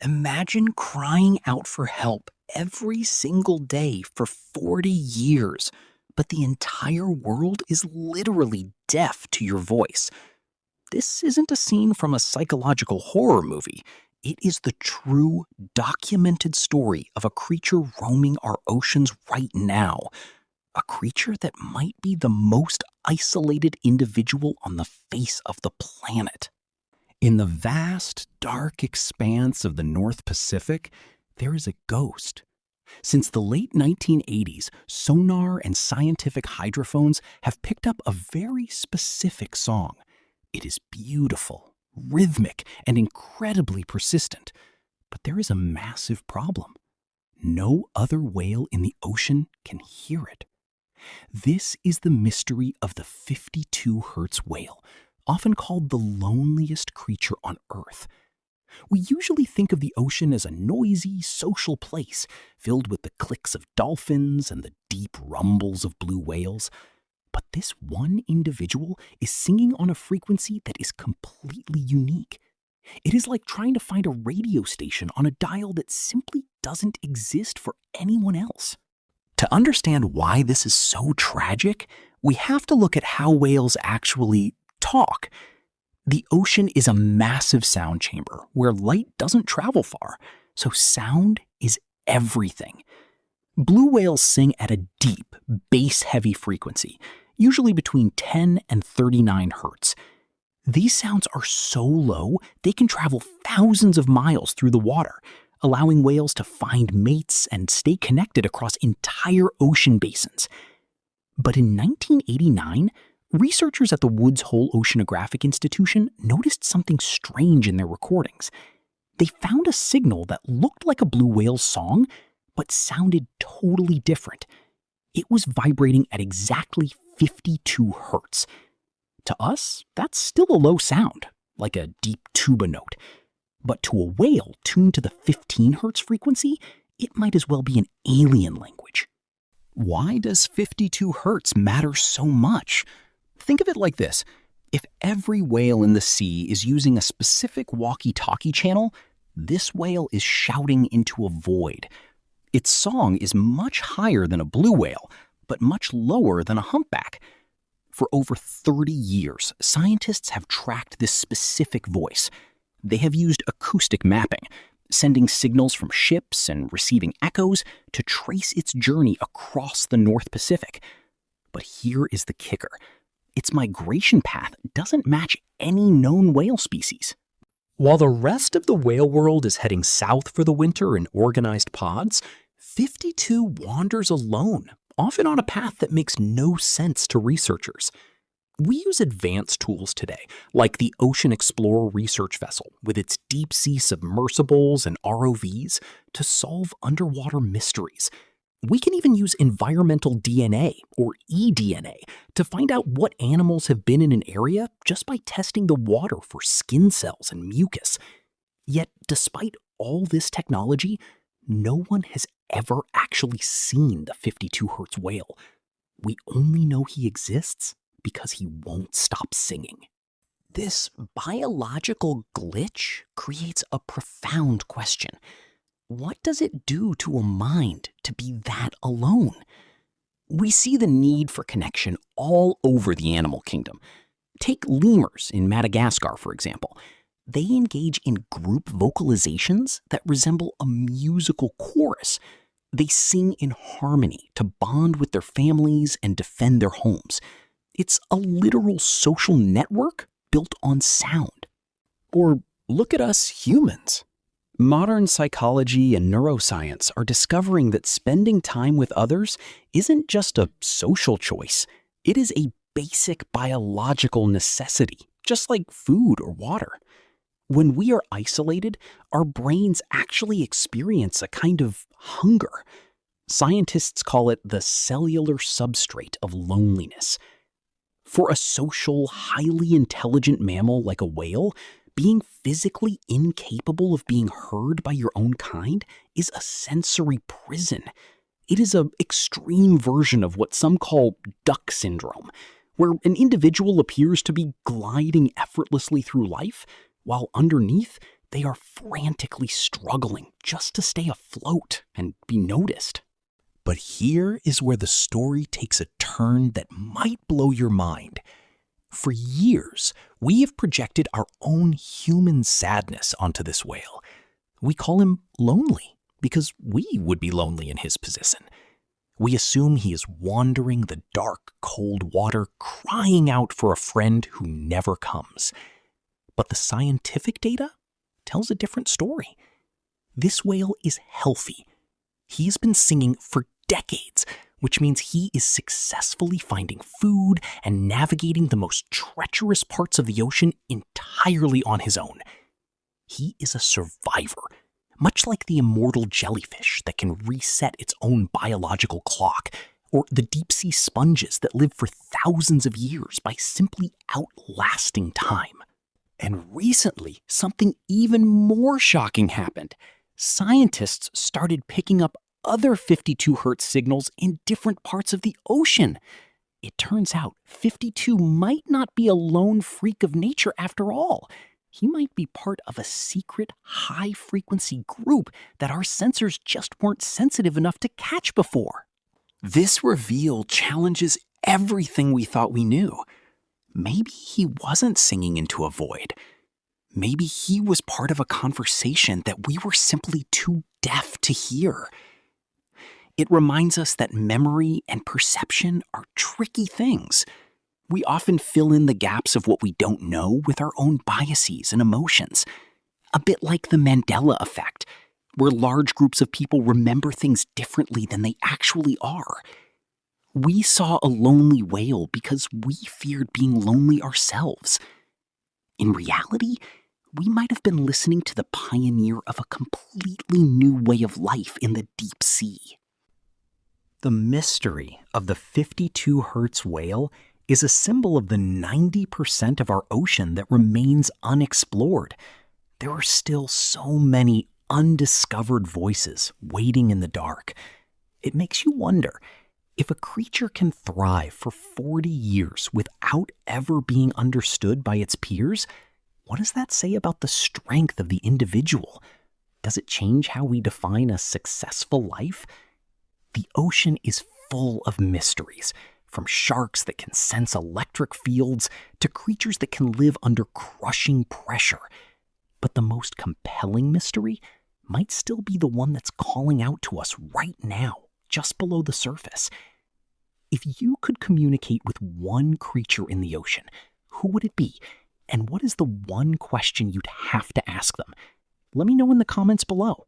Imagine crying out for help every single day for 40 years, but the entire world is literally deaf to your voice. This isn't a scene from a psychological horror movie. It is the true, documented story of a creature roaming our oceans right now. A creature that might be the most isolated individual on the face of the planet. In the vast, dark expanse of the North Pacific, there is a ghost. Since the late 1980s, sonar and scientific hydrophones have picked up a very specific song. It is beautiful, rhythmic, and incredibly persistent. But there is a massive problem. No other whale in the ocean can hear it. This is the mystery of the 52 Hertz whale, often called the loneliest creature on Earth. We usually think of the ocean as a noisy, social place, filled with the clicks of dolphins and the deep rumbles of blue whales. But this one individual is singing on a frequency that is completely unique. It is like trying to find a radio station on a dial that simply doesn't exist for anyone else. To understand why this is so tragic, we have to look at how whales actually talk. The ocean is a massive sound chamber where light doesn't travel far, so sound is everything. Blue whales sing at a deep, bass-heavy frequency, usually between 10 and 39 hertz. These sounds are so low they can travel thousands of miles through the water, allowing whales to find mates and stay connected across entire ocean basins. But in 1989, researchers at the Woods Hole Oceanographic Institution noticed something strange in their recordings. They found a signal that looked like a blue whale's song, but sounded totally different. It was vibrating at exactly 52 hertz. To us, that's still a low sound, like a deep tuba note. But to a whale tuned to the 15 hertz frequency, it might as well be an alien language. Why does 52 hertz matter so much? Think of it like this. If every whale in the sea is using a specific walkie-talkie channel, this whale is shouting into a void. Its song is much higher than a blue whale, but much lower than a humpback. For over 30 years, scientists have tracked this specific voice. They have used acoustic mapping, sending signals from ships and receiving echoes to trace its journey across the North Pacific. But here is the kicker. Its migration path doesn't match any known whale species. While the rest of the whale world is heading south for the winter in organized pods, 52 wanders alone, often on a path that makes no sense to researchers. We use advanced tools today, like the Ocean Explorer research vessel with its deep-sea submersibles and ROVs, to solve underwater mysteries. We can even use environmental DNA, or eDNA, to find out what animals have been in an area just by testing the water for skin cells and mucus. Yet, despite all this technology, no one has ever actually seen the 52 Hertz whale. We only know he exists because he won't stop singing. This biological glitch creates a profound question. What does it do to a mind to be that alone? We see the need for connection all over the animal kingdom. Take lemurs in Madagascar, for example. They engage in group vocalizations that resemble a musical chorus. They sing in harmony to bond with their families and defend their homes. It's a literal social network built on sound. Or look at us humans. Modern psychology and neuroscience are discovering that spending time with others isn't just a social choice. It is a basic biological necessity, just like food or water. When we are isolated, our brains actually experience a kind of hunger. Scientists call it the cellular substrate of loneliness. For a social, highly intelligent mammal like a whale, being physically incapable of being heard by your own kind is a sensory prison. It is an extreme version of what some call duck syndrome, where an individual appears to be gliding effortlessly through life, while underneath, They are frantically struggling just to stay afloat and be noticed. But here is where the story takes a turn that might blow your mind. For years, we have projected our own human sadness onto this whale. We call him lonely because we would be lonely in his position. We assume he is wandering the dark, cold water, crying out for a friend who never comes. But the scientific data tells a different story. This whale is healthy. He has been singing for decades, which means he is successfully finding food and navigating the most treacherous parts of the ocean entirely on his own. He is a survivor, much like the immortal jellyfish that can reset its own biological clock, or the deep-sea sponges that live for thousands of years by simply outlasting time. And recently, something even more shocking happened. Scientists started picking up other 52 Hertz signals in different parts of the ocean. It turns out 52 might not be a lone freak of nature after all. He might be part of a secret high-frequency group that our sensors just weren't sensitive enough to catch before. This reveal challenges everything we thought we knew. Maybe he wasn't singing into a void. Maybe he was part of a conversation that we were simply too deaf to hear. It reminds us that memory and perception are tricky things. We often fill in the gaps of what we don't know with our own biases and emotions. A bit like the Mandela effect, where large groups of people remember things differently than they actually are. We saw a lonely whale because we feared being lonely ourselves. In reality, we might have been listening to the pioneer of a completely new way of life in the deep sea. The mystery of the 52 Hertz whale is a symbol of the 90% of our ocean that remains unexplored. There are still so many undiscovered voices waiting in the dark. It makes you wonder, if a creature can thrive for 40 years without ever being understood by its peers, what does that say about the strength of the individual? Does it change how we define a successful life? The ocean is full of mysteries, from sharks that can sense electric fields to creatures that can live under crushing pressure. But the most compelling mystery might still be the one that's calling out to us right now, just below the surface. If you could communicate with one creature in the ocean, who would it be? And what is the one question you'd have to ask them? Let me know in the comments below.